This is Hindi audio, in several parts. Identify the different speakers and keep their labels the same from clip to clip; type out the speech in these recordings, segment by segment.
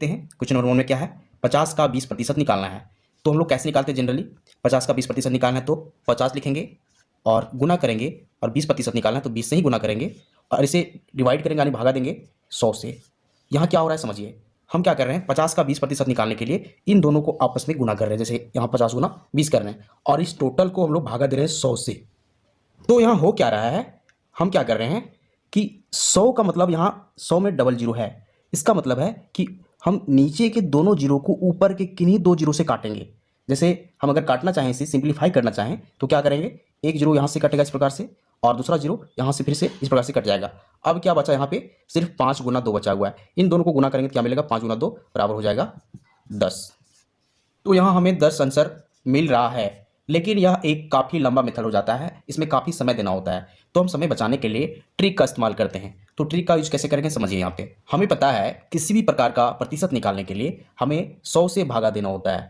Speaker 1: हैं क्वेश्चन नंबर 1 में क्या है, 50 का 20% निकालना है। तो हम लोग कैसे निकालते हैं जनरली, 50 का 20% निकालना है तो 50 लिखेंगे और गुना करेंगे, और 20% निकालना है तो 20 से ही गुना करेंगे और इसे डिवाइड करेंगे यानी भागा देंगे 100 से। यहाँ क्या हो रहा है समझिए, हम क्या कर रहे हैं, 50 का 20% निकालने के लिए इन दोनों को आपस में गुना कर रहे हैं, जैसे यहाँ 50 गुना 20 कर रहे हैं और इस टोटल को हम लोग भागा दे रहे हैं 100 से। तो यहाँ हो क्या रहा है, हम क्या कर रहे हैं कि 100 का मतलब यहाँ 100 में डबल जीरो है, इसका मतलब है कि हम नीचे के दोनों जीरो को ऊपर के किन्हीं दो जीरो से काटेंगे। जैसे हम अगर काटना चाहें, इसे सिंप्लीफाई करना चाहें तो क्या करेंगे, एक जीरो यहाँ से कटेगा इस प्रकार से और दूसरा जीरो यहाँ से फिर से इस प्रकार से कट जाएगा। अब क्या बचा यहाँ पे, सिर्फ 5 गुना 2 बचा हुआ है। इन दोनों को गुना करेंगे तो क्या मिलेगा, 5 गुना 2 बराबर हो जाएगा 10। तो यहाँ हमें 10 आंसर मिल रहा है, लेकिन यह एक काफ़ी लंबा मेथड हो जाता है, इसमें काफ़ी समय देना होता है। तो हम समय बचाने के लिए ट्रिक का इस्तेमाल करते हैं। तो ट्रिक का यूज कैसे करेंगे समझिए। यहाँ पे हमें पता है किसी भी प्रकार का प्रतिशत निकालने के लिए हमें 100 से भागा देना होता है,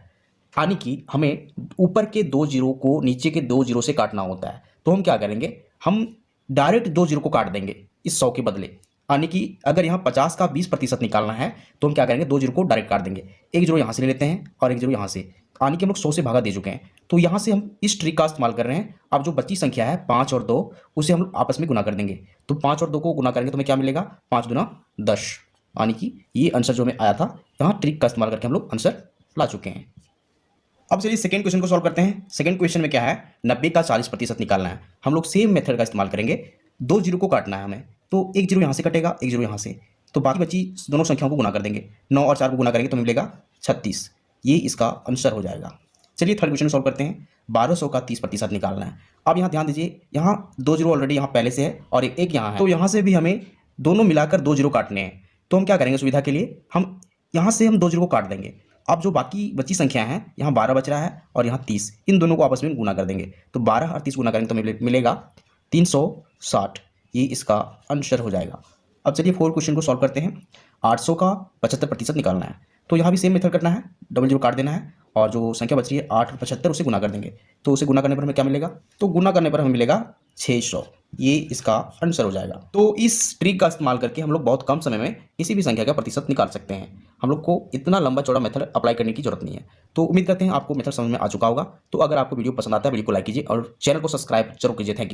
Speaker 1: यानी कि हमें ऊपर के दो जीरो को नीचे के दो जीरो से काटना होता है। तो हम क्या करेंगे, हम डायरेक्ट दो जीरो को काट देंगे इस 100 के बदले, यानी कि अगर यहाँ 50 का 20% निकालना है तो हम क्या करेंगे, दो जीरो को डायरेक्ट काट देंगे। एक जीरो यहाँ से ले लेते हैं और एक जीरो यहाँ से, यानी कि हम लोग 100 से भागा दे चुके हैं। तो यहाँ से हम इस ट्रिक का इस्तेमाल कर रहे हैं। अब जो बची संख्या है 5 और 2, उसे हम लोग आपस में गुना कर देंगे। तो 5 और 2 को गुना करेंगे तो हमें क्या मिलेगा, 5 दुना 10, यानी कि ये आंसर जो हमें आया था, यहाँ ट्रिक का इस्तेमाल करके हम लोग आंसर ला चुके हैं। अब चलिए सेकंड क्वेश्चन को सॉल्व करते हैं। सेकंड क्वेश्चन में क्या है, 90 का 40% निकालना है। हम लोग सेम मेथड का इस्तेमाल करेंगे, दो जीरो को काटना है हमें। तो एक जीरो यहाँ से कटेगा, एक जीरो यहाँ से, तो बाकी बची दोनों संख्याओं को गुना कर देंगे। 9 और 4 को गुना करेंगे तो मिलेगा 36, ये इसका आंसर हो जाएगा। चलिए थर्ड क्वेश्चन सॉल्व करते हैं। 1200 का 30% निकालना है। अब यहाँ ध्यान दीजिए, यहाँ दो जीरो ऑलरेडी यहाँ पहले से है और एक यहाँ है, तो यहाँ से भी हमें दोनों मिलाकर दो जीरो काटने हैं। तो हम क्या करेंगे, सुविधा के लिए हम यहाँ से हम दो जीरो को काट देंगे। अब जो बाकी बची संख्या है, यहाँ 12 बच रहा है और यहाँ 30, इन दोनों को आपस में गुना कर देंगे। तो 12 और 30 गुना करेंगे तो मिलेगा 360, ये इसका आंसर हो जाएगा। अब चलिए फोर्थ क्वेश्चन को सॉल्व करते हैं। 800 का 75% निकालना है। तो यहाँ भी सेम मेथड करना है, डबल जीरो काट देना है और जो संख्या बच रही है 8 और 75, उसे गुना कर देंगे। तो उसे गुना करने पर हमें क्या मिलेगा, तो गुना करने पर हमें मिलेगा 600, ये इसका आंसर हो जाएगा। तो इस ट्रिक का इस्तेमाल करके हम लोग बहुत कम समय में किसी भी संख्या का प्रतिशत निकाल सकते हैं। हम लोग को इतना लंबा चौड़ा मेथड अप्लाई करने की जरूरत नहीं है। तो उम्मीद करते हैं आपको मेथड समझ में आ चुका होगा। तो अगर आपको वीडियो पसंद आता है वीडियो को लाइक कीजिए और चैनल को सब्सक्राइब जरूर कीजिए। Thank you.